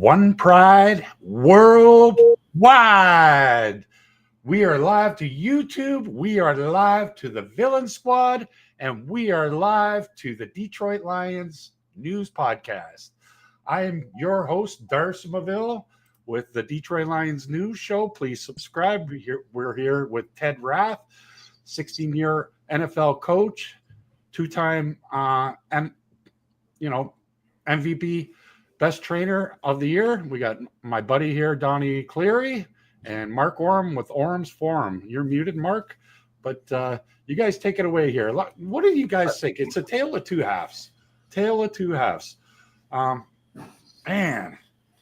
one pride worldwide. We are live to YouTube. We are live to the Villain Squad, and we are live to the Detroit Lions News Podcast. I am your host, Darcy Maville, with the Detroit Lions News Show. Please subscribe. We're here with Ted Rath, 16-year NFL coach, two-time MVP, best trainer of the year. We got my buddy here, Donnie Cleary, and Mark Orem with Orem's Forum. You're muted, Mark, but you guys take it away here. What do you guys think? It's a tale of two halves. Man,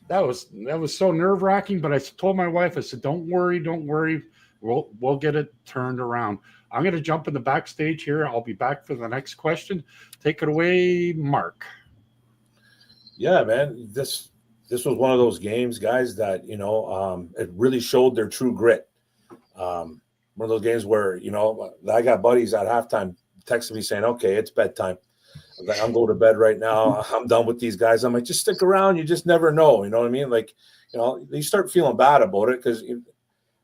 that was so nerve-wracking, but I told my wife, I said, don't worry. We'll get it turned around. I'm going to jump in the backstage here. I'll be back for the next question. Take it away, Mark. Yeah, man, this was one of those games, guys, that, it really showed their true grit. One of those games where, I got buddies at halftime texting me saying, okay, it's bedtime. I'm going to bed right now. I'm done with these guys. I'm like, just stick around. You just never know. You know what I mean? Like, you start feeling bad about it because,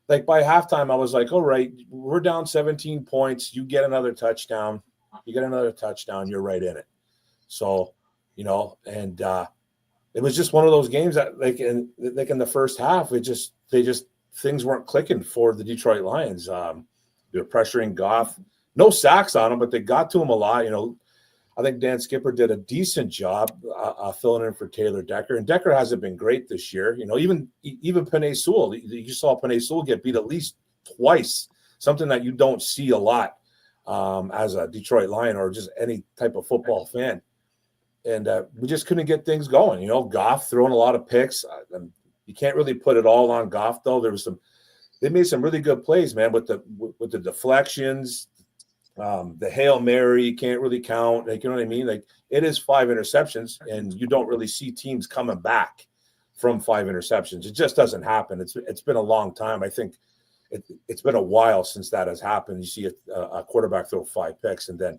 like, by halftime, I was like, all right, we're down 17 points. You get another touchdown. You're right in it. So, and it was just one of those games that, like in the first half, things weren't clicking for the Detroit Lions. They were pressuring Goff, no sacks on him, but they got to him a lot. I think Dan Skipper did a decent job filling in for Taylor Decker, and Decker hasn't been great this year. Even Penei Sewell, you saw Penei Sewell get beat at least twice, something that you don't see a lot as a Detroit Lion or just any type of football fan. And we just couldn't get things going. Goff throwing a lot of picks. You can't really put it all on Goff, though. They made some really good plays, man, with the deflections. The Hail Mary can't really count. Like, you know what I mean? Like, it is 5 interceptions, and you don't really see teams coming back from 5 interceptions. It just doesn't happen. It's been a long time. I think it's been a while since that has happened. You see a quarterback throw 5 picks, and then,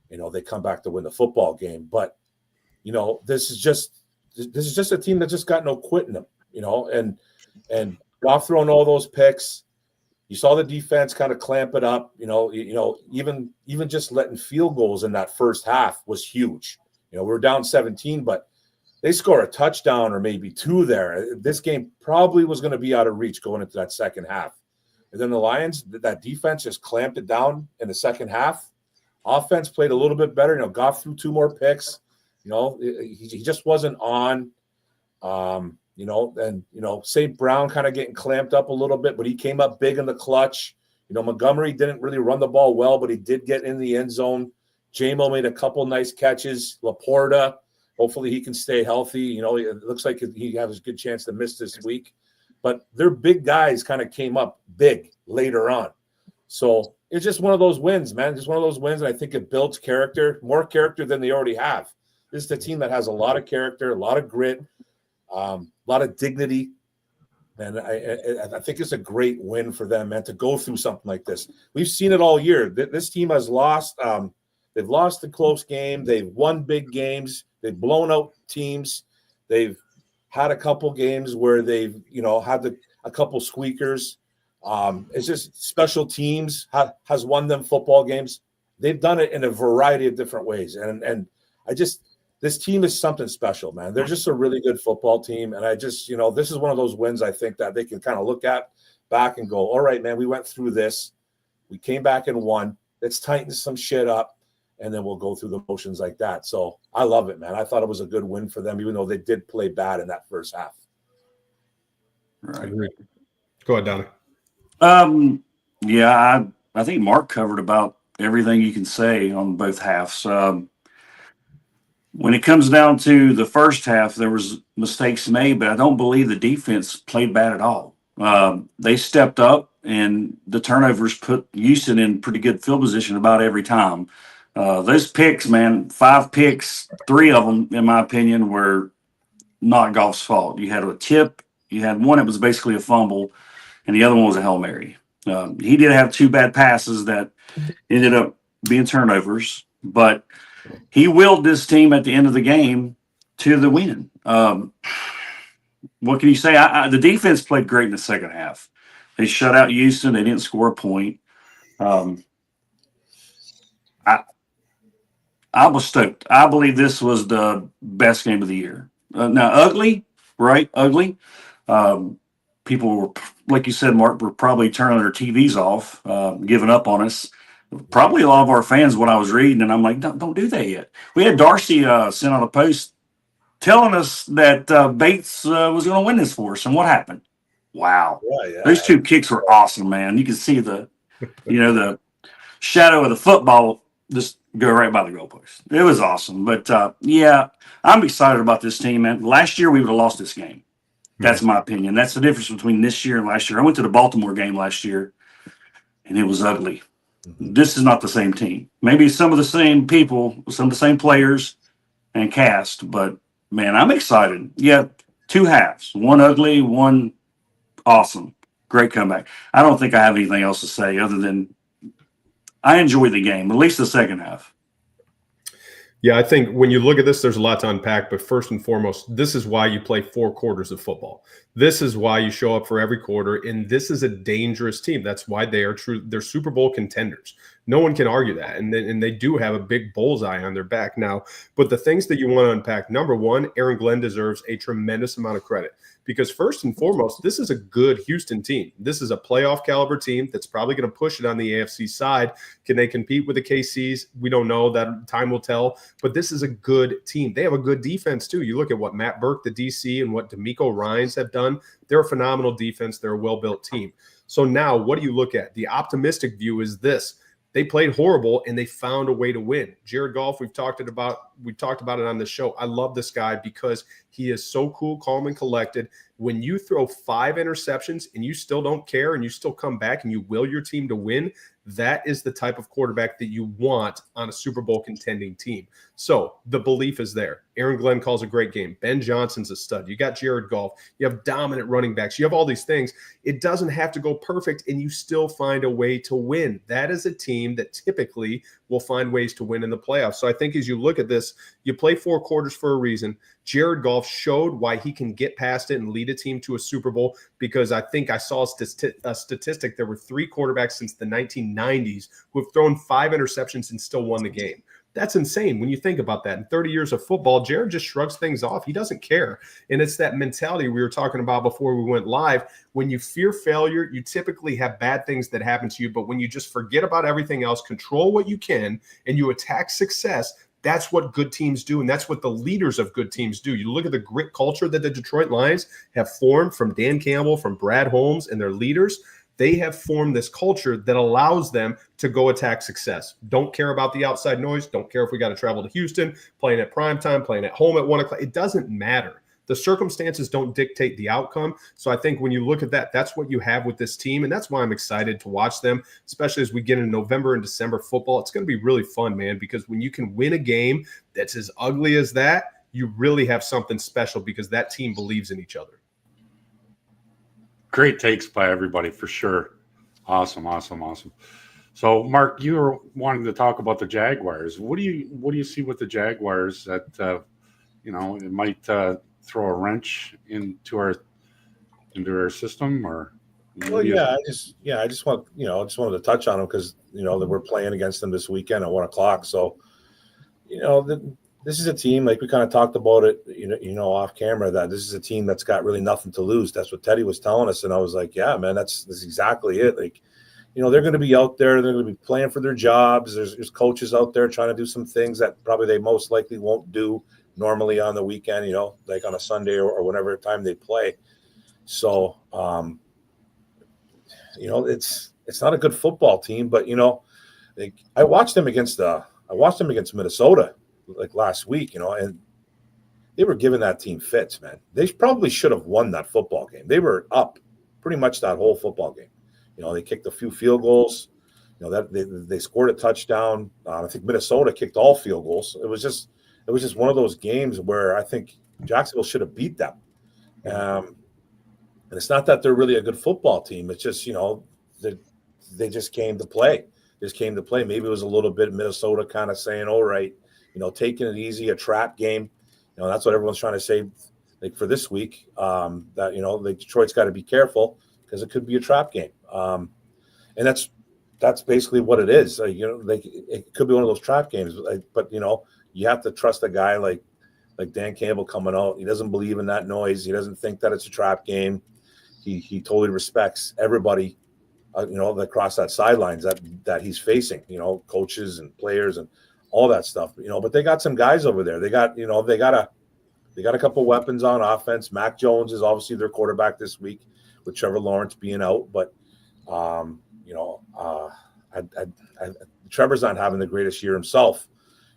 they come back to win the football game. But, this is just a team that just got no quit in them, and Goff throwing all those picks. You saw the defense kind of clamp it up, even just letting field goals in that first half was huge. We were down 17, but they score a touchdown or maybe 2 there. This game probably was going to be out of reach going into that second half. And then the Lions, that defense just clamped it down in the second half. Offense played a little bit better. Goff threw 2 more picks. He just wasn't on. St. Brown kind of getting clamped up a little bit, but he came up big in the clutch. Montgomery didn't really run the ball well, but he did get in the end zone. J-Mo made a couple nice catches. Laporta, hopefully he can stay healthy. It looks like he has a good chance to miss this week. But their big guys kind of came up big later on. So it's just one of those wins, man. Just one of those wins, and I think it builds character, more character than they already have. This is a team that has a lot of character, a lot of grit, a lot of dignity, and I think it's a great win for them, man, to go through something like this. We've seen it all year. This team has lost. They've lost the close game. They've won big games. They've blown out teams. They've had a couple games where they've, had a couple squeakers. It's just special teams has won them football games. They've done it in a variety of different ways, and this team is something special, man. They're just a really good football team. And I just, this is one of those wins I think that they can kind of look at back and go, all right, man, we went through this. We came back and won. Let's tighten some shit up, and then we'll go through the motions like that. So I love it, man. I thought it was a good win for them, even though they did play bad in that first half. Right. Go ahead, Donnie. Yeah, I think Mark covered about everything you can say on both halves. When it comes down to the first half, there was mistakes made, but I don't believe the defense played bad at all. They stepped up, and the turnovers put Houston in pretty good field position about every time. Those picks, man, 5 picks, 3 of them, in my opinion, were not Goff's fault. You had a tip, you had one that was basically a fumble, and the other one was a Hail Mary. He did have 2 bad passes that ended up being turnovers, but he willed this team at the end of the game to the win. what can you say? The defense played great in the second half. They shut out Houston. They didn't score a point. I was stoked. I believe this was the best game of the year. Now, ugly, right? Ugly. People were, like you said, Mark, were probably turning their TVs off, giving up on us. Probably a lot of our fans, what I was reading, and I'm like, don't do that yet. We had Darcy sent out a post telling us that Bates was going to win this for us, and what happened? Wow. Yeah. Those 2 kicks were awesome, man. You can see the shadow of the football just go right by the goalpost. It was awesome. But, I'm excited about this team, man. Last year, we would have lost this game. That's my opinion. That's the difference between this year and last year. I went to the Baltimore game last year, and it was ugly. This is not the same team. Maybe some of the same people, some of the same players and cast, but, man, I'm excited. Yeah, 2 halves. One ugly, one awesome. Great comeback. I don't think I have anything else to say other than I enjoy the game, at least the second half. Yeah, I think when you look at this, there's a lot to unpack. But first and foremost, this is why you play 4 quarters of football. This is why you show up for every quarter. And this is a dangerous team. That's why they are true. They're Super Bowl contenders. No one can argue that. And they do have a big bullseye on their back now. But the things that you want to unpack, number one, Aaron Glenn deserves a tremendous amount of credit. Because first and foremost, this is a good Houston team. This is a playoff caliber team that's probably going to push it on the AFC side. Can they compete with the KCs? We don't know. That time will tell. But this is a good team. They have a good defense, too. You look at what Matt Burke, the DC, and what D'Amico Ryans have done. They're a phenomenal defense. They're a well-built team. So now what do you look at? The optimistic view is this. They played horrible, and they found a way to win. Jared Goff, we've talked about it on the show. I love this guy because he is so cool, calm, and collected. When you throw 5 interceptions and you still don't care and you still come back and you will your team to win, that is the type of quarterback that you want on a Super Bowl contending team. So the belief is there. Aaron Glenn calls a great game. Ben Johnson's a stud. You got Jared Goff. You have dominant running backs. You have all these things. It doesn't have to go perfect, and you still find a way to win. That is a team that typically will find ways to win in the playoffs. So I think as you look at this, you play 4 quarters for a reason. Jared Goff showed why he can get past it and lead a team to a Super Bowl, because I think I saw a statistic. There were 3 quarterbacks since the 1990s who have thrown 5 interceptions and still won the game. That's insane when you think about that. In 30 years of football, Jared just shrugs things off. He doesn't care. And it's that mentality we were talking about before we went live. When you fear failure, you typically have bad things that happen to you. But when you just forget about everything else, control what you can, and you attack success, that's what good teams do, and that's what the leaders of good teams do. You look at the grit culture that the Detroit Lions have formed from Dan Campbell, from Brad Holmes, and their leaders. They have formed this culture that allows them to go attack success. Don't care about the outside noise. Don't care if we got to travel to Houston, playing at primetime, playing at home at 1 o'clock. It doesn't matter. The circumstances don't dictate the outcome. So I think when you look at that, that's what you have with this team. And that's why I'm excited to watch them, especially as we get into November and December football. It's going to be really fun, man, because when you can win a game that's as ugly as that, you really have something special because that team believes in each other. Great takes by everybody for sure. Awesome. So, Mark, you were wanting to talk about the Jaguars. What do you see with the Jaguars that it might throw a wrench into our system, or? Well, I just wanted to touch on them because that we're playing against them this weekend at 1 o'clock. So, this is a team, like we kind of talked about it, off camera, that this is a team that's got really nothing to lose. That's what Teddy was telling us. And I was like, yeah, man, that's exactly it. Like, they're going to be out there. They're going to be playing for their jobs. There's coaches out there trying to do some things that probably they most likely won't do normally on the weekend, like on a Sunday or whatever time they play. So, it's not a good football team, but, I watched them against Minnesota like last week, and they were giving that team fits, man. They probably should have won that football game. They were up pretty much that whole football game. They kicked a few field goals. That they scored a touchdown. I think Minnesota kicked all field goals. It was just one of those games where I think Jacksonville should have beat them. And it's not that they're really a good football team. It's just they just came to play. Maybe it was a little bit Minnesota kind of saying, all right, taking it easy, a trap game. That's what everyone's trying to say. like for this week, that, you know, like Detroit's got to be careful because it could be a trap game. And that's basically what it is. Like, you know, like it could be one of those trap games, but you know, you have to trust a guy like Dan Campbell coming out. He doesn't believe in that noise. He doesn't think that it's a trap game. He totally respects everybody, you know, across that sidelines that he's facing, you know, coaches and players and all that stuff, you know. But they got some guys over there. They got a couple weapons on offense. Mac Jones is obviously their quarterback this week with Trevor Lawrence being out, but you know, Trevor's not having the greatest year himself,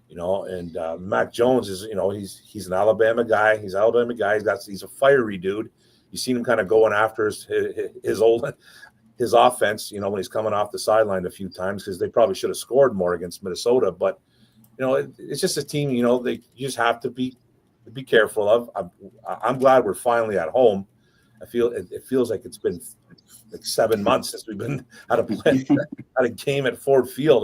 you know, and Mac Jones is, you know, he's an Alabama guy. He's a fiery dude. You seen him kind of going after his offense, you know, when he's coming off the sideline a few times, because they probably should have scored more against Minnesota. But, you know, it's just a team, you know, you just have to be careful of. I'm glad we're finally at home. It feels like it's been like 7 months since we've been at a game at Ford Field.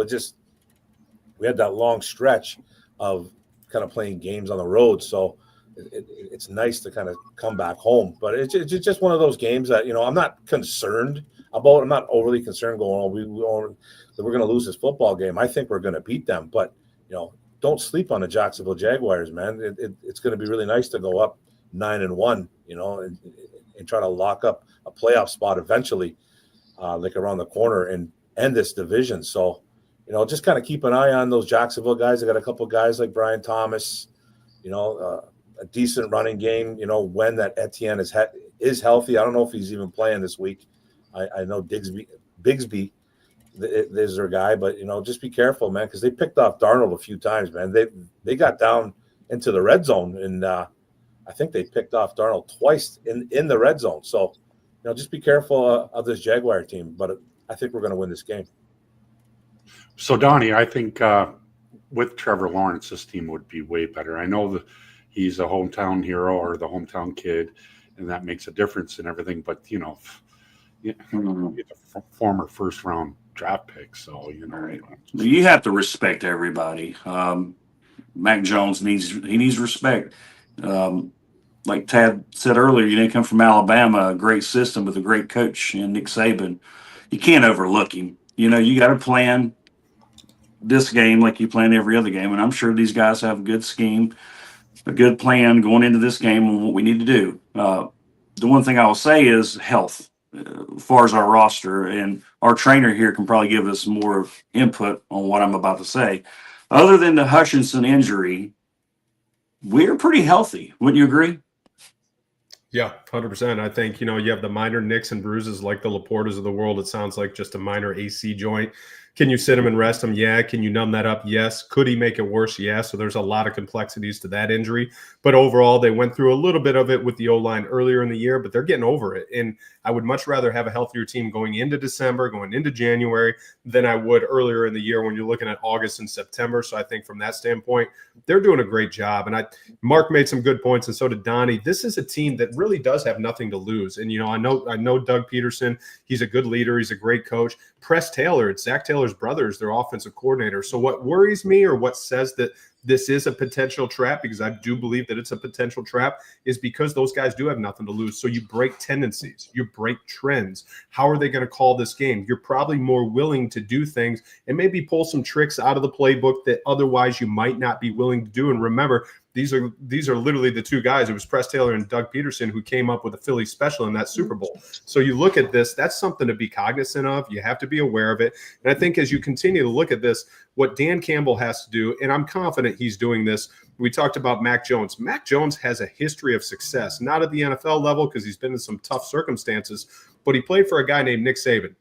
We had that long stretch of kind of playing games on the road. So it's nice to kind of come back home, but it's just one of those games that, you know, I'm not concerned about. I'm not overly concerned going, we're going to lose this football game. I think we're going to beat them, but, you know, don't sleep on the Jacksonville Jaguars, man. It's going to be really nice to go up 9-1, you know, and try to lock up a playoff spot eventually, like around the corner, and end this division. So, you know, just kind of keep an eye on those Jacksonville guys. I got a couple of guys like Brian Thomas, you know, a decent running game, you know, when that Etienne is healthy. I don't know if he's even playing this week. I know Bigsby is their guy, but, you know, just be careful, man, because they picked off Darnold a few times, man. They got down into the red zone, and I think they picked off Darnold twice in the red zone. So, you know, just be careful of this Jaguar team, but I think we're going to win this game. So, Donnie, I think with Trevor Lawrence, this team would be way better. I know that he's a hometown hero or the hometown kid, and that makes a difference in everything. But, you know, he's a former first-round draft pick, so, you know. You have to respect everybody. Mac Jones needs respect. Like Tad said earlier, you didn't come from Alabama, a great system with a great coach in Nick Saban. You can't overlook him. You know, you got to plan this game like you plan every other game, and I'm sure these guys have a good scheme, a good plan going into this game on what we need to do. The one thing I will say is health, as far as our roster, and our trainer here can probably give us more input on what I'm about to say. Other than the Hutchinson injury, we're pretty healthy. Wouldn't you agree? Yeah, 100%. I think, you know, you have the minor nicks and bruises like the Laportas of the world. It sounds like just a minor AC joint. Can you sit him and rest him? Yeah. Can you numb that up? Yes. Could he make it worse? Yeah. So there's a lot of complexities to that injury. But overall, they went through a little bit of it with the O-line earlier in the year, but they're getting over it. And I would much rather have a healthier team going into December, going into January, than I would earlier in the year when you're looking at August and September. So I think from that standpoint, they're doing a great job. And Mark made some good points, and so did Donnie. This is a team that really does have nothing to lose. And, you know, I know Doug Peterson. He's a good leader. He's a great coach. Press Taylor, it's Zach Taylor's brother, is their offensive coordinator. So what worries me, or what says that this is a potential trap, because I do believe that it's a potential trap, is because those guys do have nothing to lose. So you break tendencies, you break trends. How are they going to call this game? You're probably more willing to do things and maybe pull some tricks out of the playbook that otherwise you might not be willing to do. And remember, these are literally the two guys. It was Press Taylor and Doug Peterson who came up with a Philly special in that Super Bowl. So you look at this, that's something to be cognizant of. You have to be aware of it. And I think as you continue to look at this, what Dan Campbell has to do, and I'm confident he's doing this. We talked about Mac Jones. Mac Jones has a history of success, not at the NFL level because he's been in some tough circumstances, but he played for a guy named Nick Saban.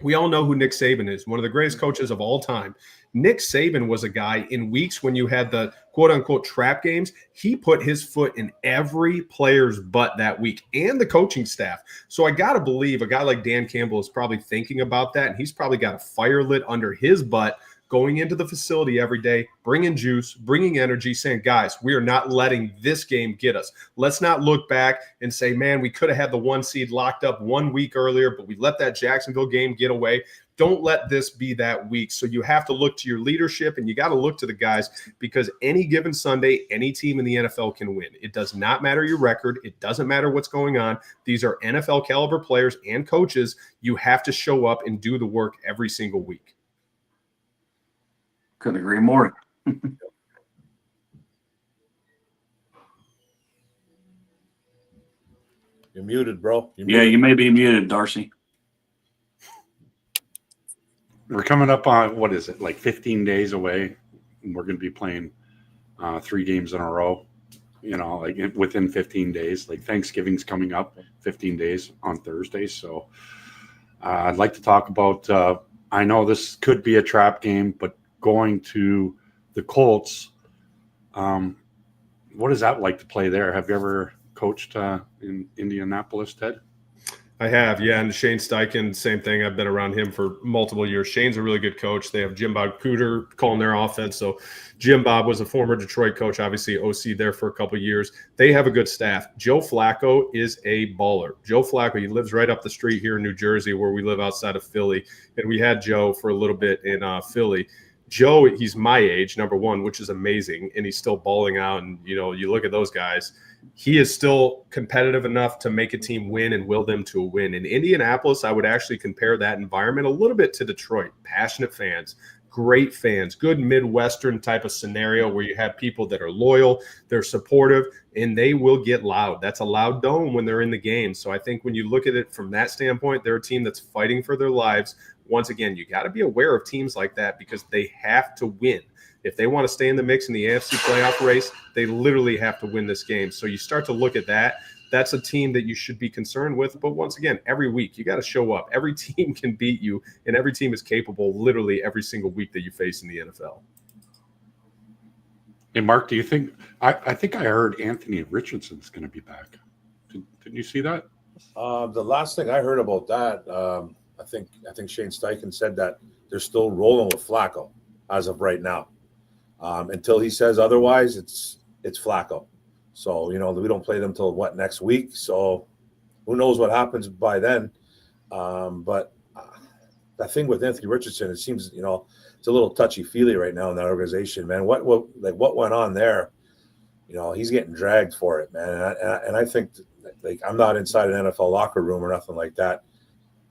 We all know who Nick Saban is, one of the greatest coaches of all time. Nick Saban was a guy in weeks when you had the quote-unquote trap games, he put his foot in every player's butt that week and the coaching staff. So I got to believe a guy like Dan Campbell is probably thinking about that, and he's probably got a fire lit under his butt going into the facility every day, bringing juice, bringing energy, saying, guys, we are not letting this game get us. Let's not look back and say, man, we could have had the 1 seed locked up 1 week earlier, but we let that Jacksonville game get away. Don't let this be that week. So you have to look to your leadership, and you got to look to the guys, because any given Sunday, any team in the NFL can win. It does not matter your record. It doesn't matter what's going on. These are NFL caliber players and coaches. You have to show up and do the work every single week. Couldn't agree more. You're muted, bro. You're Yeah, muted. you may be muted, Darcy. We're coming up on, what is it, like 15 days away, and we're going to be playing 3 games in a row, like within 15 days. Like Thanksgiving's coming up 15 days on Thursday. So I'd like to talk about, I know this could be a trap game, but going to the Colts, what is that like to play there? Have you ever coached in Indianapolis, Ted? I have, yeah. And Shane Steichen, same thing. I've been around him for multiple years. Shane's a really good coach. They have Jim Bob Cooter calling their offense. So Jim Bob was a former Detroit coach, obviously OC there for a couple of years. They have a good staff. Joe Flacco is a baller. Joe Flacco, he lives right up the street here in New Jersey, where we live outside of Philly. And we had Joe for a little bit in Philly. Joe, he's my age, number one, which is amazing. And he's still balling out. And, you look at those guys. He is still competitive enough to make a team win and will them to a win. In Indianapolis, I would actually compare that environment a little bit to Detroit. Passionate fans, great fans, good Midwestern type of scenario where you have people that are loyal, they're supportive, and they will get loud. That's a loud dome when they're in the game. So I think when you look at it from that standpoint, they're a team that's fighting for their lives. Once again, you got to be aware of teams like that because they have to win. If they want to stay in the mix in the AFC playoff race, they literally have to win this game. So you start to look at that. That's a team that you should be concerned with. But once again, every week you got to show up. Every team can beat you, and every team is capable literally every single week that you face in the NFL. Hey, Mark, do you think – I think I heard Anthony Richardson's going to be back. Didn't you see that? The last thing I heard about that, I think Shane Steichen said that they're still rolling with Flacco as of right now. Until he says otherwise, it's Flacco. So, we don't play them till next week. So who knows what happens by then. But that thing with Anthony Richardson, it seems, it's a little touchy-feely right now in that organization, man. What went on there? He's getting dragged for it, man. And I think I'm not inside an NFL locker room or nothing like that.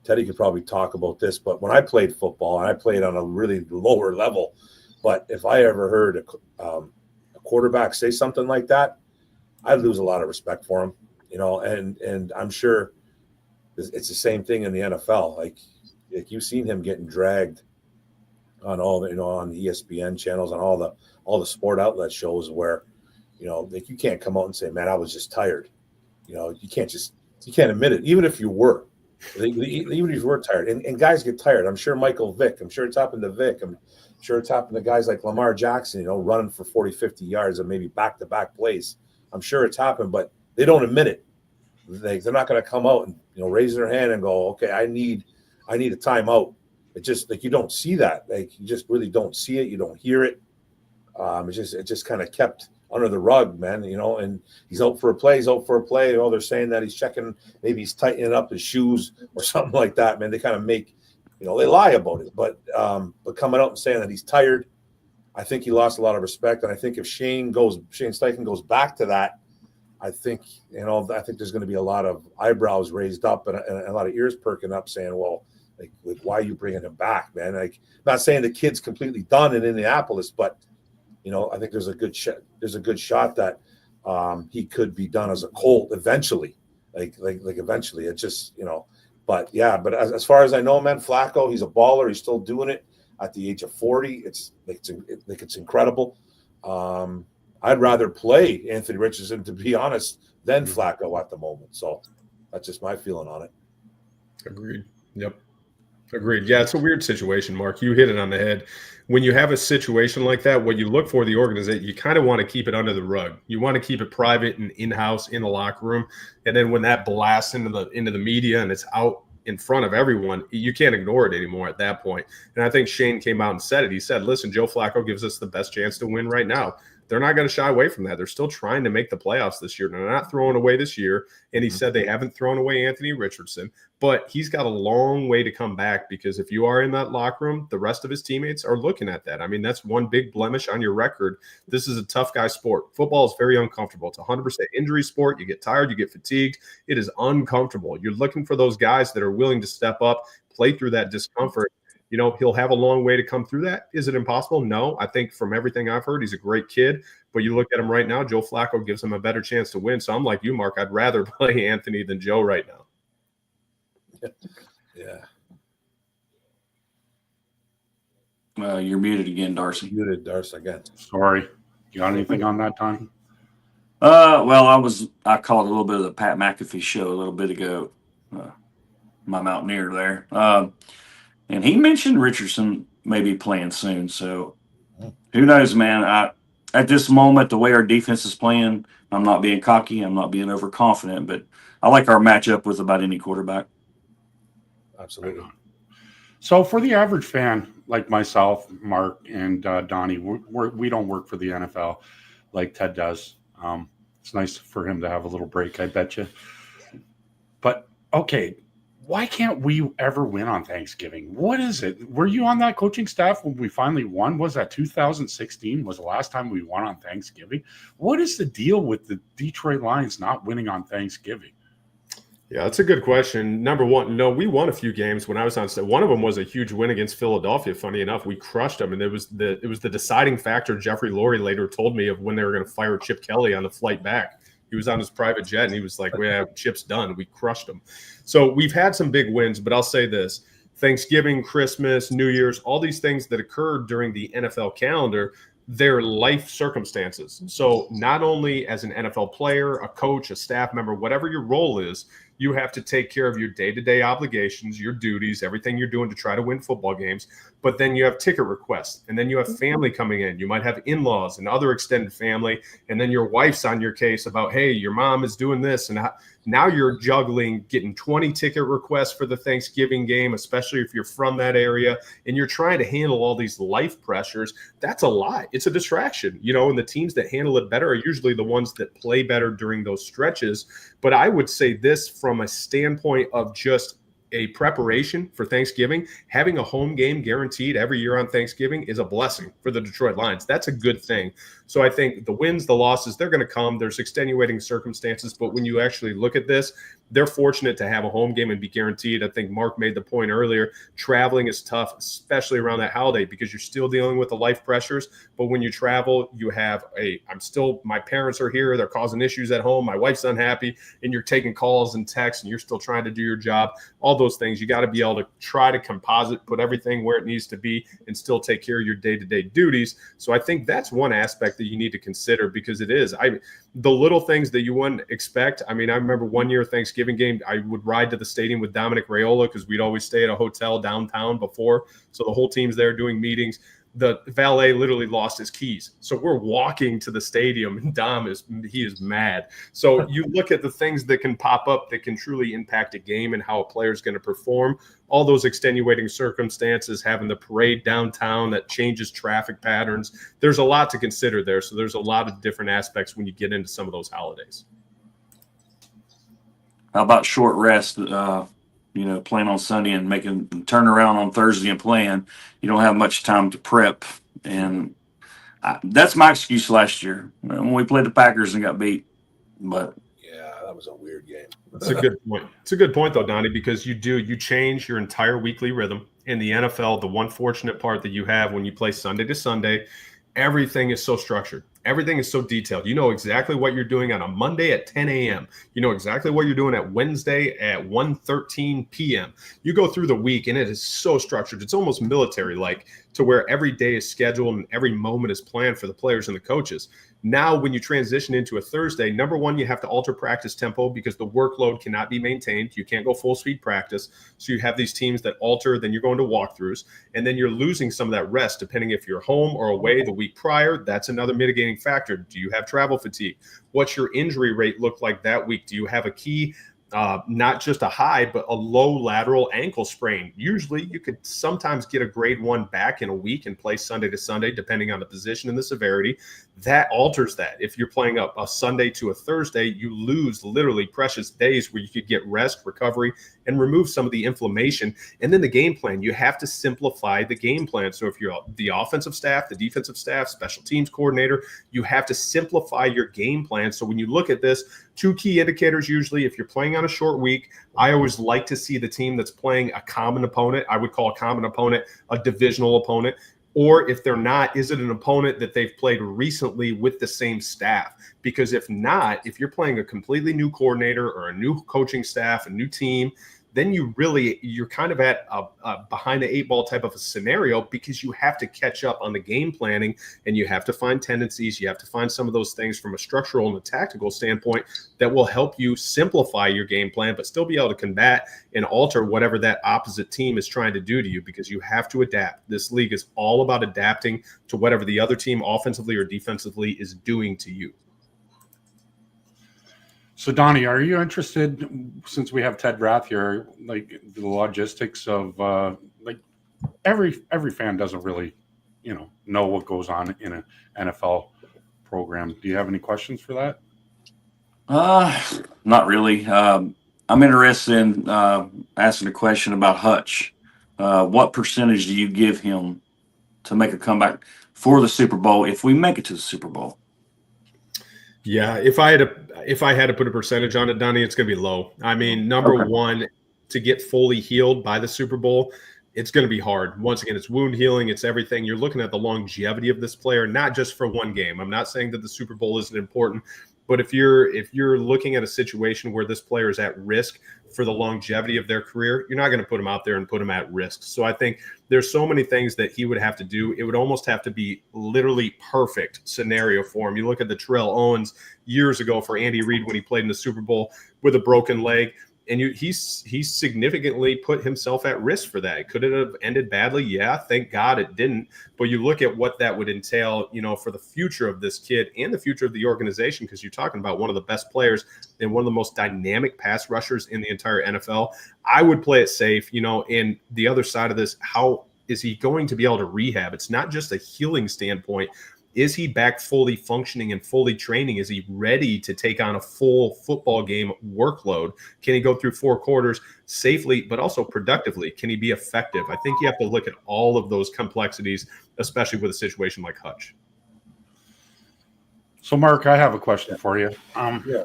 Teddy could probably talk about this, but when I played football, and I played on a really lower level, but if I ever heard a quarterback say something like that, I'd lose a lot of respect for him, and I'm sure it's the same thing in the NFL. Like you've seen him getting dragged on all the, on the ESPN channels, on all the sport outlet shows where, like you can't come out and say, man, I was just tired. You can't admit it, even if you were. Even if you were tired, and guys get tired. I'm sure Michael Vick. I'm sure it's happened to Vick. I'm sure it's happened to guys like Lamar Jackson, running for 40, 50 yards and maybe back-to-back plays. I'm sure it's happened, but they don't admit it. They're not going to come out and raise their hand and go, okay, I need a timeout. It just you don't see that. You just really don't see it. You don't hear it. It just kind of kept under the rug, man, and he's out for a play. They're saying that he's checking, maybe he's tightening up his shoes or something like that, man. They kind of make, they lie about it, but coming out and saying that he's tired, I think he lost a lot of respect. And I think if Shane Steichen goes back to that, I think there's going to be a lot of eyebrows raised up and a lot of ears perking up saying, well, like why are you bringing him back, man? I'm not saying the kid's completely done in Indianapolis, but I think there's a good shot that he could be done as a Colt eventually, like eventually. It just but yeah. But as far as I know, man, Flacco, he's a baller. He's still doing it at the age of 40. It's incredible. I'd rather play Anthony Richardson, to be honest, than Flacco at the moment. So that's just my feeling on it. Agreed. Yep. Agreed. Yeah, it's a weird situation, Mark. You hit it on the head. When you have a situation like that, what you look for the organization, you kind of want to keep it under the rug. You want to keep it private and in-house in the locker room. And then when that blasts into the media and it's out in front of everyone, you can't ignore it anymore at that point. And I think Shane came out and said it. He said, listen, Joe Flacco gives us the best chance to win right now. They're not going to shy away from that. They're still trying to make the playoffs this year. They're not throwing away this year. And he said they haven't thrown away Anthony Richardson, but he's got a long way to come back, because if you are in that locker room, the rest of his teammates are looking at that. I mean, that's one big blemish on your record. This is a tough guy sport. Football is very uncomfortable. It's 100% injury sport. You get tired, you get fatigued. It is uncomfortable. You're looking for those guys that are willing to step up, play through that discomfort. You know, he'll have a long way to come through that. Is it impossible? No. I think from everything I've heard, he's a great kid. But you look at him right now, Joe Flacco gives him a better chance to win. So I'm like you, Mark. I'd rather play Anthony than Joe right now. Yeah. You're muted again, Darcy. Muted, Darcy, again. Sorry. You got anything on that, Tony? Well, I called a little bit of the Pat McAfee show a little bit ago. My Mountaineer there. And he mentioned Richardson may be playing soon. So who knows, man? At this moment, the way our defense is playing, I'm not being cocky. I'm not being overconfident, but I like our matchup with about any quarterback. Absolutely. So for the average fan like myself, Mark, and Donnie, we don't work for the NFL like Ted does. It's nice for him to have a little break, I bet you. But, okay, why can't we ever win on Thanksgiving? What is it? Were you on that coaching staff when we finally won? Was that 2016 was the last time we won on Thanksgiving? What is the deal with the Detroit Lions not winning on Thanksgiving? Yeah, that's a good question. Number one, no, we won a few games when I was on set. One of them was a huge win against Philadelphia. Funny enough, we crushed them, and it was the deciding factor. Jeffrey Lurie later told me of when they were going to fire Chip Kelly on the flight back. He was on his private jet, and he was like, "We have Chip's done. We crushed them." So we've had some big wins, but I'll say this: Thanksgiving, Christmas, New Year's, all these things that occurred during the NFL calendar, they're life circumstances. So not only as an NFL player, a coach, a staff member, whatever your role is, you have to take care of your day-to-day obligations, your duties, everything you're doing to try to win football games. But then you have ticket requests, and then you have family coming in. You might have in-laws and other extended family, and then your wife's on your case about, hey, your mom is doing this. And now you're juggling getting 20 ticket requests for the Thanksgiving game, especially if you're from that area, and you're trying to handle all these life pressures. That's a lot. It's a distraction, you know, and the teams that handle it better are usually the ones that play better during those stretches. But I would say this from a standpoint of just a preparation for Thanksgiving, having a home game guaranteed every year on Thanksgiving is a blessing for the Detroit Lions. That's a good thing. So I think the wins, the losses, they're going to come. There's extenuating circumstances, but when you actually look at this, they're fortunate to have a home game and be guaranteed. I think Mark made the point earlier, traveling is tough, especially around that holiday, because you're still dealing with the life pressures. But when you travel, you have my parents are here, they're causing issues at home, my wife's unhappy, and you're taking calls and texts, and you're still trying to do your job. All those things, you got to be able to try to composite, put everything where it needs to be, and still take care of your day-to-day duties. So I think that's one aspect that you need to consider, because it is the little things that you wouldn't expect. I mean, I remember one year Thanksgiving game, I would ride to the stadium with Dominic Raiola because we'd always stay at a hotel downtown before. So the whole team's there doing meetings. The valet literally lost his keys. So we're walking to the stadium, and Dom is mad. So you look at the things that can pop up that can truly impact a game and how a player is going to perform. All those extenuating circumstances, having the parade downtown that changes traffic patterns. There's a lot to consider there. So there's a lot of different aspects when you get into some of those holidays. How about short rest? Playing on Sunday and turn around on Thursday and playing. You don't have much time to prep. And that's my excuse last year when we played the Packers and got beat. But yeah, that was a weird game. That's a good point. It's a good point, though, Donnie, because you change your entire weekly rhythm. In the NFL, the one fortunate part that you have when you play Sunday to Sunday, everything is so structured. Everything is so detailed. You know exactly what you're doing on a Monday at 10 a.m. You know exactly what you're doing at Wednesday at 1:13 p.m. You go through the week, and it is so structured. It's almost military-like, to where every day is scheduled and every moment is planned for the players and the coaches. Now, when you transition into a Thursday, number one, you have to alter practice tempo because the workload cannot be maintained. You can't go full speed practice. So you have these teams that alter, then you're going to walkthroughs, and then you're losing some of that rest, depending if you're home or away the week prior. That's another mitigating factor. Do you have travel fatigue? What's your injury rate look like that week? Do you have a key not just a high, but a low lateral ankle sprain. Usually you could sometimes get a grade 1 back in a week and play Sunday to Sunday, depending on the position and the severity. That alters that. If you're playing a Sunday to a Thursday, you lose literally precious days where you could get rest, recovery, and remove some of the inflammation. And then the game plan, you have to simplify the game plan. So if you're the offensive staff, the defensive staff, special teams coordinator, you have to simplify your game plan. So when you look at this, 2 key indicators usually, if you're playing on a short week, I always like to see the team that's playing a common opponent. I would call a common opponent a divisional opponent. Or if they're not, is it an opponent that they've played recently with the same staff? Because if not, if you're playing a completely new coordinator or a new coaching staff, a new team, then you're kind of at a behind the 8 ball type of a scenario, because you have to catch up on the game planning, and you have to find tendencies. You have to find some of those things from a structural and a tactical standpoint that will help you simplify your game plan, but still be able to combat and alter whatever that opposite team is trying to do to you, because you have to adapt. This league is all about adapting to whatever the other team offensively or defensively is doing to you. So, Donnie, are you interested, since we have Ted Rath here, like the logistics of like every fan doesn't really, know what goes on in an NFL program. Do you have any questions for that? Not really. I'm interested in asking a question about Hutch. What percentage do you give him to make a comeback for the Super Bowl if we make it to the Super Bowl? Yeah, if I had to put a percentage on it, Donnie, it's going to be low. I mean, number one, to get fully healed by the Super Bowl, it's going to be hard. Once again, it's wound healing, it's everything. You're looking at the longevity of this player, not just for one game. I'm not saying that the Super Bowl isn't important, but if you're looking at a situation where this player is at risk for the longevity of their career, you're not going to put him out there and put him at risk. So I think there's so many things that he would have to do. It would almost have to be literally perfect scenario for him. You look at the Terrell Owens years ago for Andy Reid when he played in the Super Bowl with a broken leg. And he's significantly put himself at risk for that. Could it have ended badly? Yeah, thank God it didn't. But you look at what that would entail, for the future of this kid and the future of the organization, because you're talking about one of the best players and one of the most dynamic pass rushers in the entire NFL. I would play it safe, and the other side of this, how is he going to be able to rehab? It's not just a healing standpoint. Is he back fully functioning and fully training? Is he ready to take on a full football game workload? Can he go through 4 quarters safely, but also productively? Can he be effective? I think you have to look at all of those complexities, especially with a situation like Hutch. So, Mark, I have a question for you. Yeah.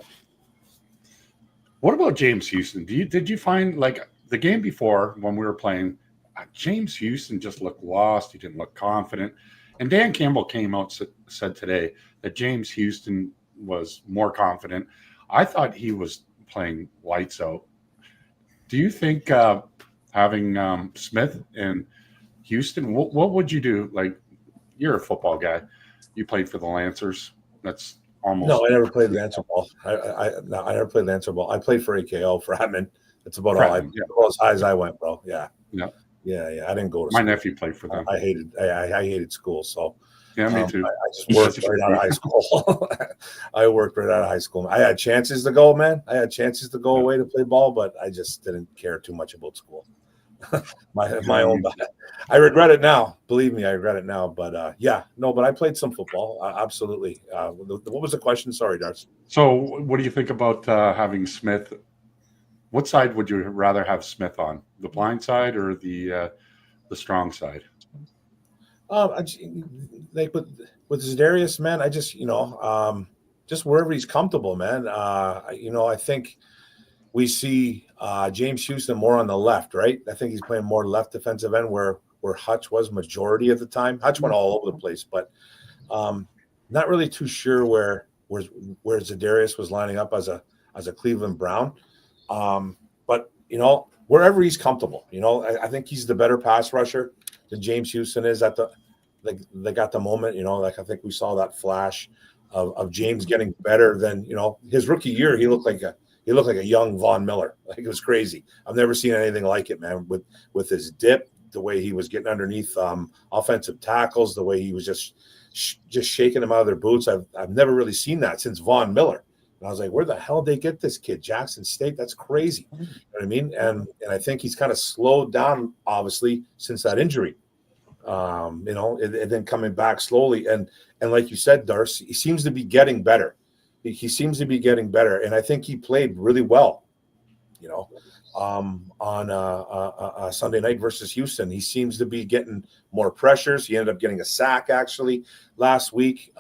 What about James Houston? Did you find, like, the game before when we were playing, James Houston just looked lost. He didn't look confident. And Dan Campbell came out and said today that James Houston was more confident. I thought he was playing lights out. Do you think having Smith and Houston, what would you do? Like, you're a football guy. You played for the Lancers. That's almost. No, I never played Lancer ball. I never played Lancer ball. I played for AKO for Fratman. That's about all. About as high as I went, bro. Yeah. Yeah. I didn't go to my school. nephew played for them. I hated school. So yeah, me too. I just worked right out of high school. I worked right out of high school. I had chances to go, man. I had chances to go away to play ball, but I just didn't care too much about school. my own. I regret it now. Believe me, I regret it now. But but I played some football. Absolutely. What was the question? Sorry, Darcy. So, what do you think about having Smith? What side would you rather have Smith on? The blind side or the strong side? Like with Za'Darius, man, I just just wherever he's comfortable, man. I think we see James Houston more on the left, right? I think he's playing more left defensive end where Hutch was majority of the time. Hutch went all over the place, but not really too sure where Za'Darius was lining up as a Cleveland Brown. But wherever he's comfortable, I think he's the better pass rusher than James Houston is at the moment. I think we saw that flash of James getting better than his rookie year. He looked like a young Von Miller. Like, it was crazy. I've never seen anything like it, man. With his dip, the way he was getting underneath offensive tackles, the way he was just shaking them out of their boots. I've never really seen that since Von Miller. And I was like, where the hell did they get this kid? Jackson State? That's crazy. You know what I mean? And I think he's kind of slowed down, obviously, since that injury. And then coming back slowly. And like you said, Darce, he seems to be getting better. He seems to be getting better. And I think he played really well, on Sunday night versus Houston. He seems to be getting more pressures. He ended up getting a sack, actually, last week.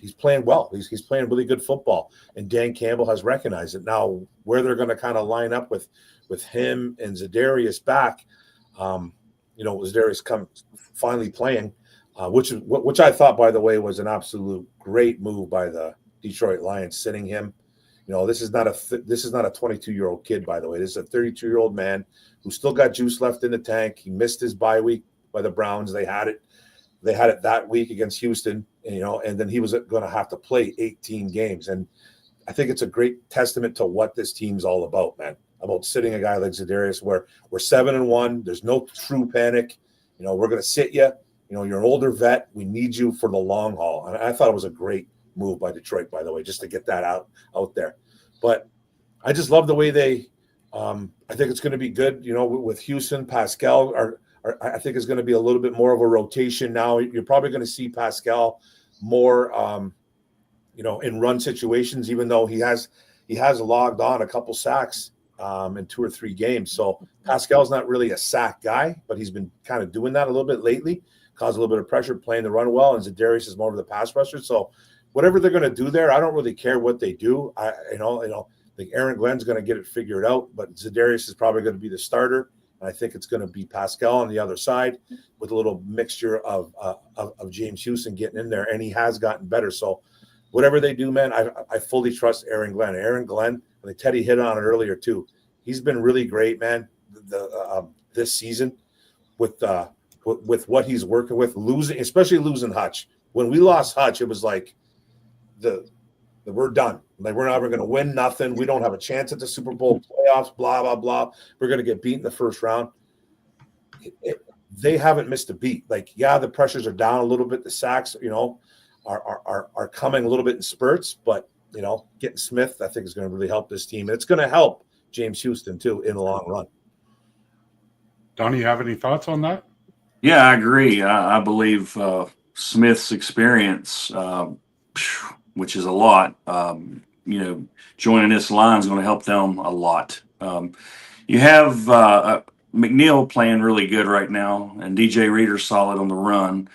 He's playing well. He's playing really good football. And Dan Campbell has recognized it. Now, where they're going to kind of line up with him and Za'Darius back, Za'Darius finally playing, which I thought, by the way, was an absolute great move by the Detroit Lions, sitting him. This is not a 22-year-old kid, by the way. This is a 32-year-old man who still got juice left in the tank. He missed his bye week by the Browns. They had it that week against Houston, and then he was going to have to play 18 games. And I think it's a great testament to what this team's all about, man. About sitting a guy like Za'Darius, where we're 7-1. There's no true panic. We're going to sit you. You're an older vet. We need you for the long haul. And I thought it was a great move by Detroit, by the way, just to get that out there. But I just love the way they. I think it's going to be good. With Houston, Pascal I think is going to be a little bit more of a rotation now. You're probably going to see Pascal more, in run situations, even though he has logged on a couple sacks in 2 or 3 games. So Pascal's not really a sack guy, but he's been kind of doing that a little bit lately, caused a little bit of pressure, playing the run well, and Za'Darius is more of the pass rusher. So whatever they're going to do there, I don't really care what they do. I think Aaron Glenn's going to get it figured out, but Za'Darius is probably going to be the starter. And I think it's going to be Pascal on the other side with a little mixture of James Houston getting in there, and he has gotten better. So whatever they do, man, I fully trust Aaron Glenn. Aaron Glenn, I think Teddy hit on it earlier too. He's been really great, man, this season with what he's working with, especially losing Hutch. When we lost Hutch, it was like we're done. Like, we're not going to win nothing. We don't have a chance at the Super Bowl playoffs, blah, blah, blah. We're going to get beat in the first round. They haven't missed a beat. Like, yeah, the pressures are down a little bit. The sacks, are coming a little bit in spurts. But, getting Smith, I think, is going to really help this team. And it's going to help James Houston, too, in the long run. Donnie, you have any thoughts on that? Yeah, I agree. I believe Smith's experience, which is a lot, joining this line is going to help them a lot. You have McNeil playing really good right now, and DJ Reader's solid on the run.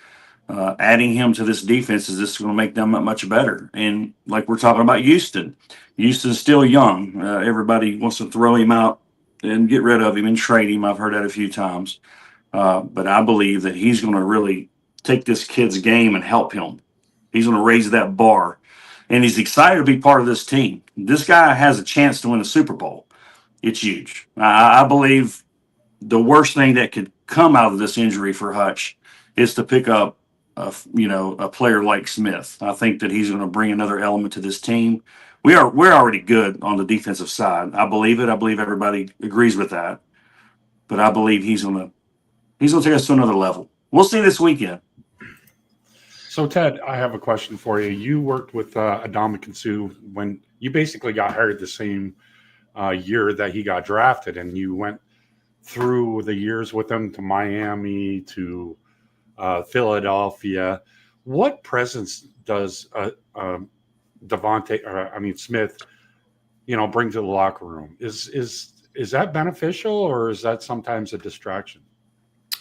Adding him to this defense is just going to make them much better. And like we're talking about Houston's still young. Everybody wants to throw him out and get rid of him and trade him. I've heard that a few times. But I believe that he's going to really take this kid's game and help him. He's going to raise that bar. And he's excited to be part of this team. This guy has a chance to win a Super Bowl. It's huge. I believe the worst thing that could come out of this injury for Hutch is to pick up, a player like Smith. I think that he's going to bring another element to this team. We're already good on the defensive side. I believe it. I believe everybody agrees with that. But I believe he's going to take us to another level. We'll see this weekend. So, Ted, I have a question for you. You worked with Ndamukong Suh when you basically got hired the same year that he got drafted, and you went through the years with him to Miami, to Philadelphia. What presence does Smith, bring to the locker room? Is that beneficial, or is that sometimes a distraction?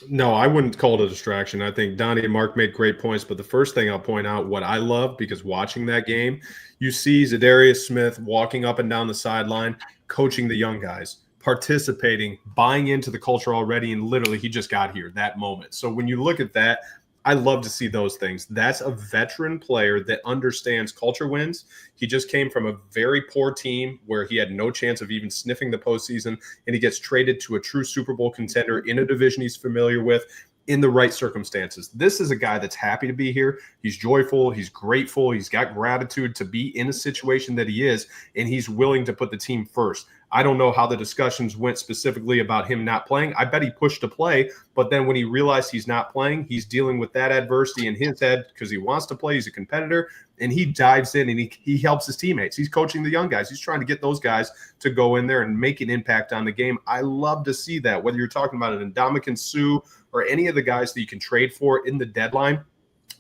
No, I wouldn't call it a distraction. I think Donnie and Mark made great points, but the first thing I'll point out, what I love, because watching that game, you see Za'Darius Smith walking up and down the sideline, coaching the young guys, participating, buying into the culture already, and literally he just got here that moment. So when you look at that, I love to see those things. That's a veteran player that understands culture wins. He just came from a very poor team where he had no chance of even sniffing the postseason, and he gets traded to a true Super Bowl contender in a division he's familiar with in the right circumstances. This is a guy that's happy to be here. He's joyful. He's grateful. He's got gratitude to be in a situation that he is, and he's willing to put the team first. I don't know how the discussions went specifically about him not playing. I bet he pushed to play, but then when he realized he's not playing, he's dealing with that adversity in his head because he wants to play. He's a competitor, and he dives in and he helps his teammates. He's coaching the young guys. He's trying to get those guys to go in there and make an impact on the game. I love to see that, whether you're talking about an Ndamukong Suh or any of the guys that you can trade for in the deadline.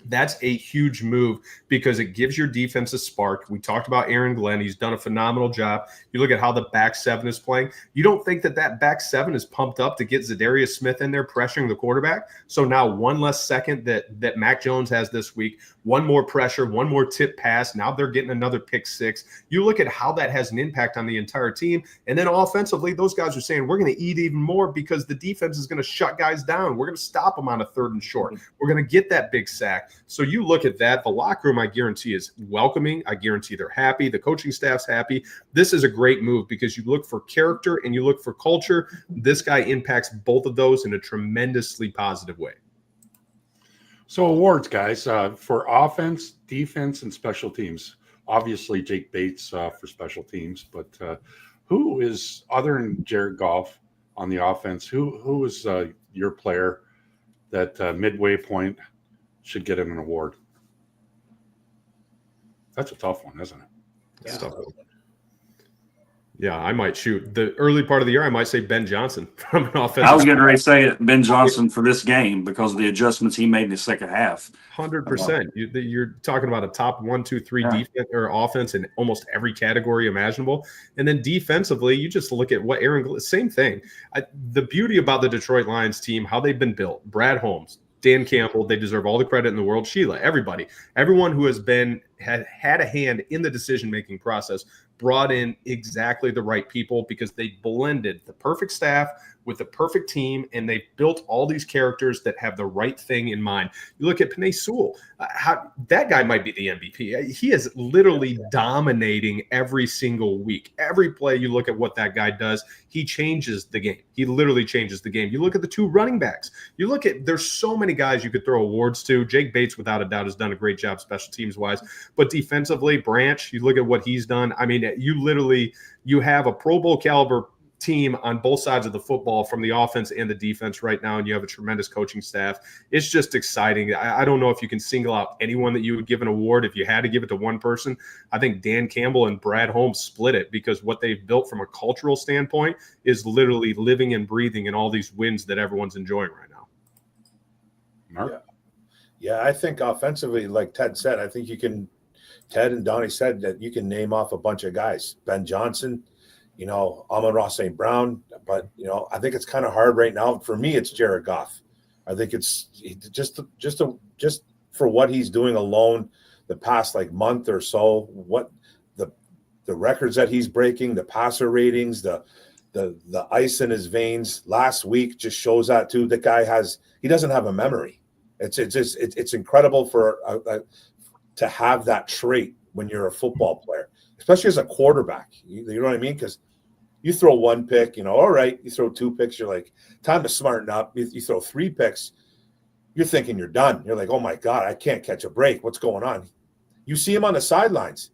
That's a huge move because it gives your defense a spark. We talked about Aaron Glenn. He's done a phenomenal job. You look at how the back seven is playing. You don't think that back seven is pumped up to get Zadarius Smith in there pressuring the quarterback. So now one less second that Mac Jones has this week, one more pressure, one more tip pass. Now they're getting another pick six. You look at how that has an impact on the entire team. And then offensively, those guys are saying, we're going to eat even more because the defense is going to shut guys down. We're going to stop them on a 3rd and short. We're going to get that big sack. So you look at that. The locker room, I guarantee, is welcoming. I guarantee they're happy. The coaching staff's happy. This is a great move because you look for character and you look for culture. This guy impacts both of those in a tremendously positive way. So awards, guys, for offense, defense, and special teams. Obviously, Jake Bates for special teams, but who is, other than Jared Goff on the offense, who is your player that midway point should get him an award? That's a tough one, isn't it? Yeah, I might shoot. The early part of the year, I might say Ben Johnson from an offense. I was getting ready to say it, Ben Johnson for this game because of the adjustments he made in the second half. 100%. You're talking about a top 1, 2, 3 defense or offense in almost every category imaginable. And then defensively, you just look at what same thing. The beauty about the Detroit Lions team, how they've been built. Brad Holmes, Dan Campbell, they deserve all the credit in the world. Sheila, everyone who has had a hand in the decision-making process brought in exactly the right people because they blended the perfect staff with the perfect team, and they built all these characters that have the right thing in mind. You look at Penei Sewell. That guy might be the MVP. He is literally dominating every single week. Every play, you look at what that guy does, he changes the game. He literally changes the game. You look at the 2 running backs. There's so many guys you could throw awards to. Jake Bates, without a doubt, has done a great job special teams-wise. But defensively, Branch, you look at what he's done. I mean, you have a Pro Bowl caliber team on both sides of the football from the offense and the defense right now, and you have a tremendous coaching staff. It's just exciting. I don't know if you can single out anyone that you would give an award. If you had to give it to one person, I think Dan Campbell and Brad Holmes split it because what they've built from a cultural standpoint is literally living and breathing in all these wins that everyone's enjoying right now. Mark? Yeah, I think offensively, like Ted said, I think Ted and Donnie said that you can name off a bunch of guys. Ben Johnson, Amon-Ra St. Brown, but I think it's kind of hard right now. For me, it's Jared Goff. I think it's just for what he's doing alone the past month or so, what the records that he's breaking, the passer ratings, the ice in his veins last week just shows that too. The guy he doesn't have a memory. It's incredible to have that trait when you're a football player, especially as a quarterback. You know what I mean? Because you throw 1 pick, all right. You throw 2 picks, you're like, time to smarten up. You throw 3 picks, you're thinking you're done. You're like, oh my God, I can't catch a break. What's going on? You see him on the sidelines.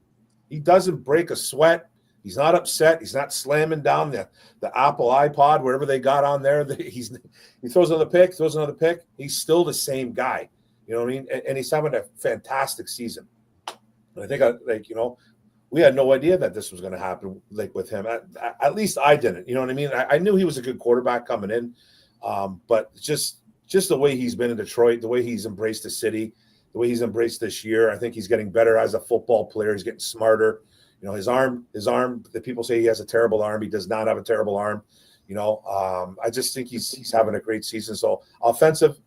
He doesn't break a sweat. He's not upset. He's not slamming down the Apple iPod, wherever they got on there. He throws another pick. He's still the same guy. You know what I mean? And he's having a fantastic season. And I think, we had no idea that this was going to happen with him. At least I didn't. You know what I mean? I knew he was a good quarterback coming in, but just the way he's been in Detroit, the way he's embraced the city, the way he's embraced this year, I think he's getting better as a football player. He's getting smarter. His arm. The people say he has a terrible arm. He does not have a terrible arm. I just think he's having a great season. So offensive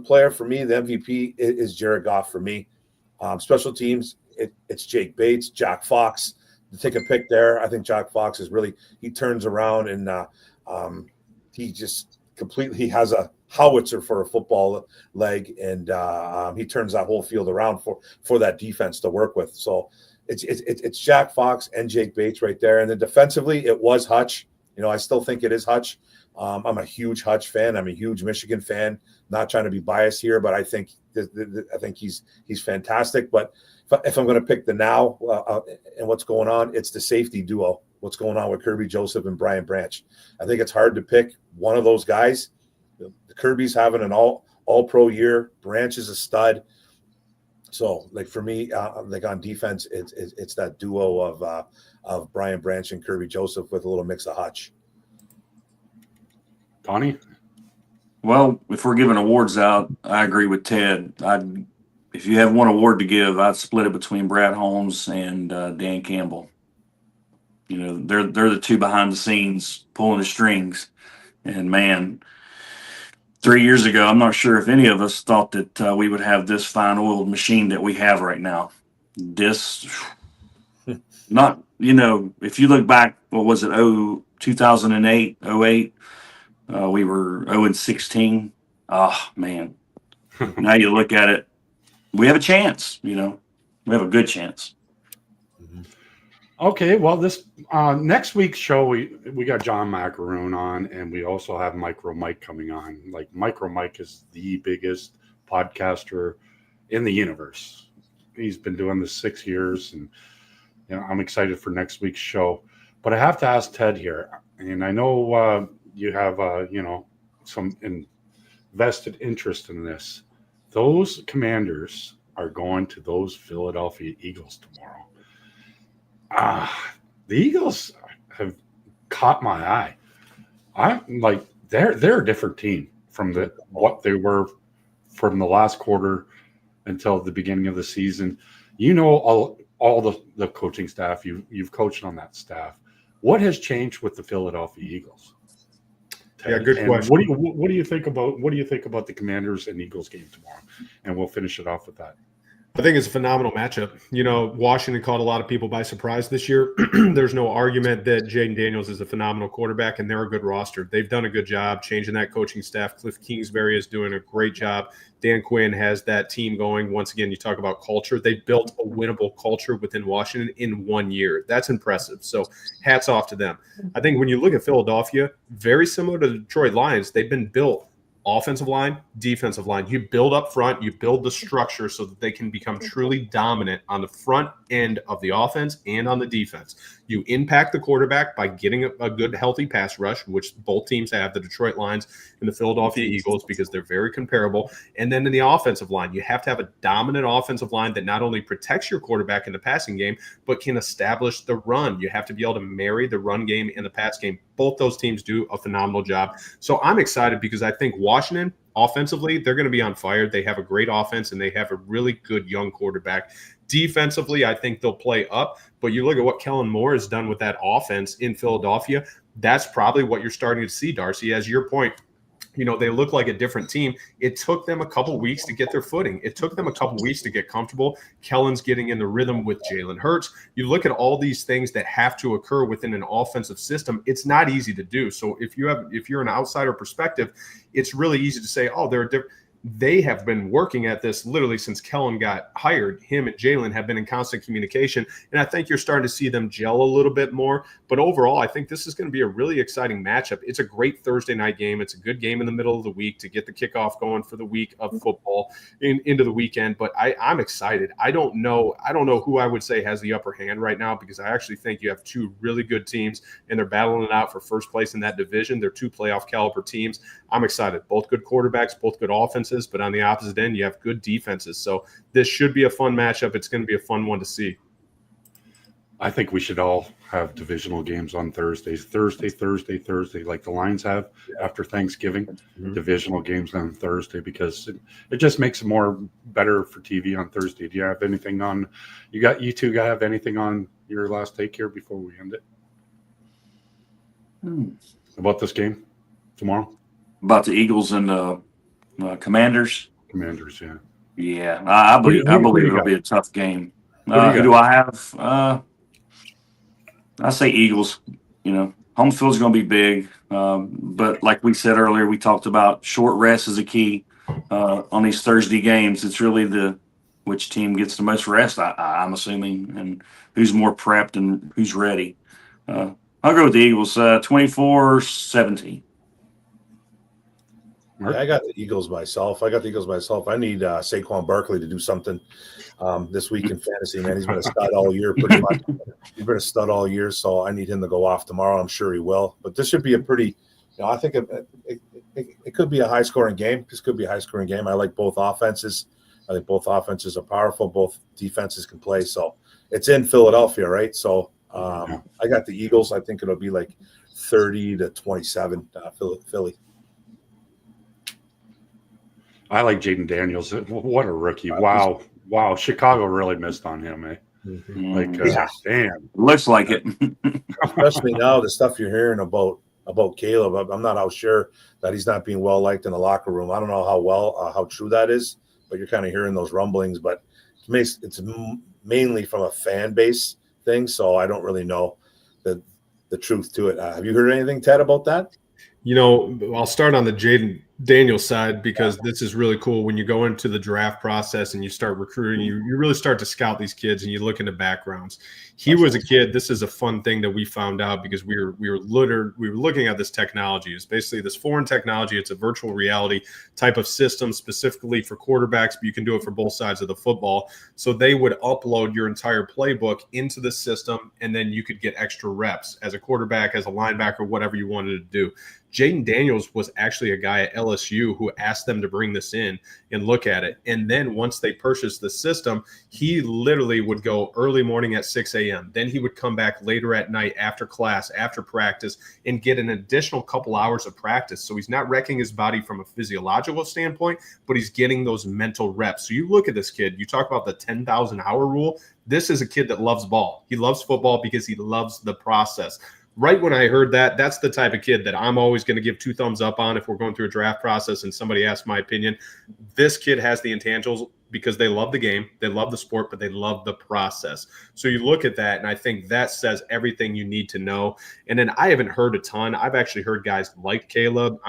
player for me, the MVP is Jared Goff for me. Special teams, it's Jake Bates, Jack Fox. To take a pick there, I think Jack Fox is he turns around and he just completely has a howitzer for a football leg, and he turns that whole field around for that defense to work with. So it's Jack Fox and Jake Bates right there. And then defensively, it was Hutch. I still think it is Hutch. I'm a huge Hutch fan. I'm a huge Michigan fan. Not trying to be biased here, but I think he's fantastic. But if I'm going to pick the now and what's going on, it's the safety duo, what's going on with Kirby Joseph and Brian Branch. I think it's hard to pick one of those guys. The Kirby's having an all-pro year. Branch is a stud. So, like for me, like on defense, it's that duo of Brian Branch and Kirby Joseph with a little mix of Hutch. Donnie? Well, if we're giving awards out, I agree with Ted. If you have one award to give, I'd split it between Brad Holmes and Dan Campbell. You know, they're the two behind the scenes pulling the strings. And man, 3 years ago, I'm not sure if any of us thought that we would have this fine-oiled machine that we have right now. This, not, you know, if you look back, what was it, 2008, 08, we were 0-16. Oh, man. Now you look at it, we have a chance, you know. We have a good chance. Okay, well, this next week's show, we got John Macaroon on, and we also have Micro Mike coming on. Like, Micro Mike is the biggest podcaster in the universe. He's been doing this 6 years, and you know, I'm excited for next week's show. But I have to ask Ted here, and I know you have you know, some invested interest in this. Those Commanders are going to those Philadelphia Eagles tomorrow. The Eagles have caught my eye. I'm like, they're a different team from what they were from the last quarter until the beginning of the season. You know, all the coaching staff, you've coached on that staff. What has changed with the Philadelphia Eagles? Yeah, good question. What do you think about the Commanders and Eagles game tomorrow? And we'll finish it off with that. I think it's a phenomenal matchup. You know, Washington caught a lot of people by surprise this year. There's no argument that Jaden Daniels is a phenomenal quarterback, and they're a good roster. They've done a good job changing that coaching staff. Cliff Kingsbury is doing a great job. Dan Quinn has that team going. Once again, you talk about culture. They built a winnable culture within Washington in 1 year. That's impressive. So hats off to them. I think when you look at Philadelphia, very similar to the Detroit Lions, they've been built offensive line, defensive line. You build up front, you build the structure so that they can become truly dominant on the front end of the offense and on the defense. You impact the quarterback by getting a good, healthy pass rush, which both teams have, the Detroit Lions and the Philadelphia Eagles, because they're very comparable. And then in the offensive line, you have to have a dominant offensive line that not only protects your quarterback in the passing game, but can establish the run. You have to be able to marry the run game and the pass game. Both those teams do a phenomenal job. So I'm excited because I think Washington, offensively, they're going to be on fire. They have a great offense, and they have a really good young quarterback. Defensively, I think they'll play up. But you look at what Kellen Moore has done with that offense in Philadelphia, that's probably what you're starting to see, Darcy. As your point, you know, they look like a different team. It took them a couple weeks to get their footing. It took them a couple weeks to get comfortable. Kellen's getting in the rhythm with Jalen Hurts. You look at all these things that have to occur within an offensive system. It's not easy to do. So if you're an outsider perspective, it's really easy to say, oh, they're different. They have been working at this literally since Kellen got hired. Him and Jalen have been in constant communication, and I think you're starting to see them gel a little bit more. But overall, I think this is going to be a really exciting matchup. It's a great Thursday night game. It's a good game in the middle of the week to get the kickoff going for the week of football into the weekend. But I'm excited. I don't know who I would say has the upper hand right now, because I actually think you have two really good teams, and they're battling it out for first place in that division. They're two playoff caliber teams. I'm excited. Both good quarterbacks, both good offenses. But on the opposite end, you have good defenses. So this should be a fun matchup. It's going to be a fun one to see. I think we should all have divisional games on Thursdays. Thursday, like the Lions have after Thanksgiving. Mm-hmm. Divisional games on Thursday, because it just makes it more better for TV on Thursday. Do you have anything on? You two guys have anything on your last take here before we end it? About this game tomorrow? About the Eagles and Commanders. Commanders, yeah. Yeah, I believe it'll be a tough game. Who do I have? I say Eagles. You know, home field's going to be big. But like we said earlier, we talked about short rest is a key on these Thursday games. It's really which team gets the most rest, I'm assuming, and who's more prepped and who's ready. I'll go with the Eagles, 24-17. Mark? Yeah, I got the Eagles myself. I need Saquon Barkley to do something this week in fantasy, man. He's been a stud all year, pretty much. He's been a stud all year, so I need him to go off tomorrow. I'm sure he will. But this should be a pretty, I think it could be a high-scoring game. This could be a high-scoring game. I like both offenses. I think both offenses are powerful. Both defenses can play. So it's in Philadelphia, right? So I got the Eagles. I think it'll be like 30-27 Philly. I like Jaden Daniels. What a rookie. Wow. Chicago really missed on him, eh? Damn. Looks like it. Especially now, the stuff you're hearing about Caleb. I'm not how sure that he's not being well liked in the locker room. I don't know how true that is, but you're kind of hearing those rumblings. But it's mainly from a fan base thing, so I don't really know the truth to it. Have you heard anything, Ted, about that? I'll start on the Jaden Daniels side because this is really cool. When you go into the draft process and you start recruiting, you really start to scout these kids and you look into backgrounds. He was a kid. This is a fun thing that we found out because we were looking at this technology. It's basically this foreign technology. It's a virtual reality type of system specifically for quarterbacks, but you can do it for both sides of the football. So they would upload your entire playbook into the system, and then you could get extra reps as a quarterback, as a linebacker, whatever you wanted to do. Jaden Daniels was actually a guy at LSU who asked them to bring this in and look at it. And then once they purchased the system, he literally would go early morning at 6 a.m. Then he would come back later at night after class, after practice, and get an additional couple hours of practice. So he's not wrecking his body from a physiological standpoint, but he's getting those mental reps. So you look at this kid, you talk about the 10,000 hour rule. This is a kid that loves ball. He loves football because he loves the process. Right when I heard that, that's the type of kid that I'm always going to give 2 thumbs up on if we're going through a draft process and somebody asks my opinion. This kid has the intangibles because they love the game, they love the sport, but they love the process. So you look at that, and I think that says everything you need to know. And then I haven't heard a ton. I've actually heard guys like Caleb.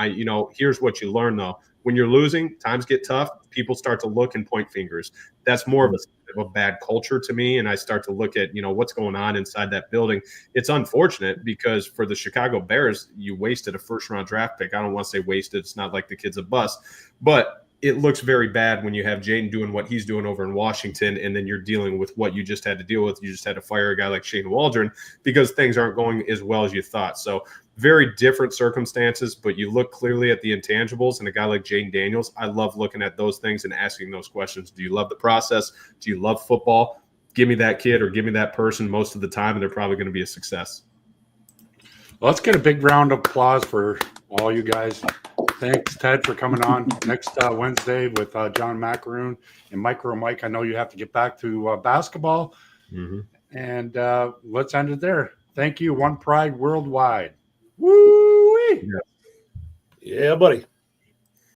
Here's what you learn, though. When you're losing, times get tough, people start to look and point fingers. That's more of a bad culture to me, and I start to look at what's going on inside that building. It's unfortunate because for the Chicago Bears, you wasted a first-round draft pick. I don't want to say wasted. It's not like the kid's a bust, but it looks very bad when you have Jaden doing what he's doing over in Washington, and then you're dealing with what you just had to deal with. You just had to fire a guy like Shane Waldron because things aren't going as well as you thought. So very different circumstances, but you look clearly at the intangibles, and a guy like Jaden Daniels, I love looking at those things and asking those questions. Do you love the process? Do you love football? Give me that kid or give me that person most of the time, and they're probably going to be a success. Let's get a big round of applause for all you guys. Thanks, Ted, for coming on next Wednesday with John Macaroon and Micro Mike. I know you have to get back to basketball, and let's end it there. Thank you. One Pride Worldwide. Woo! Yeah, buddy.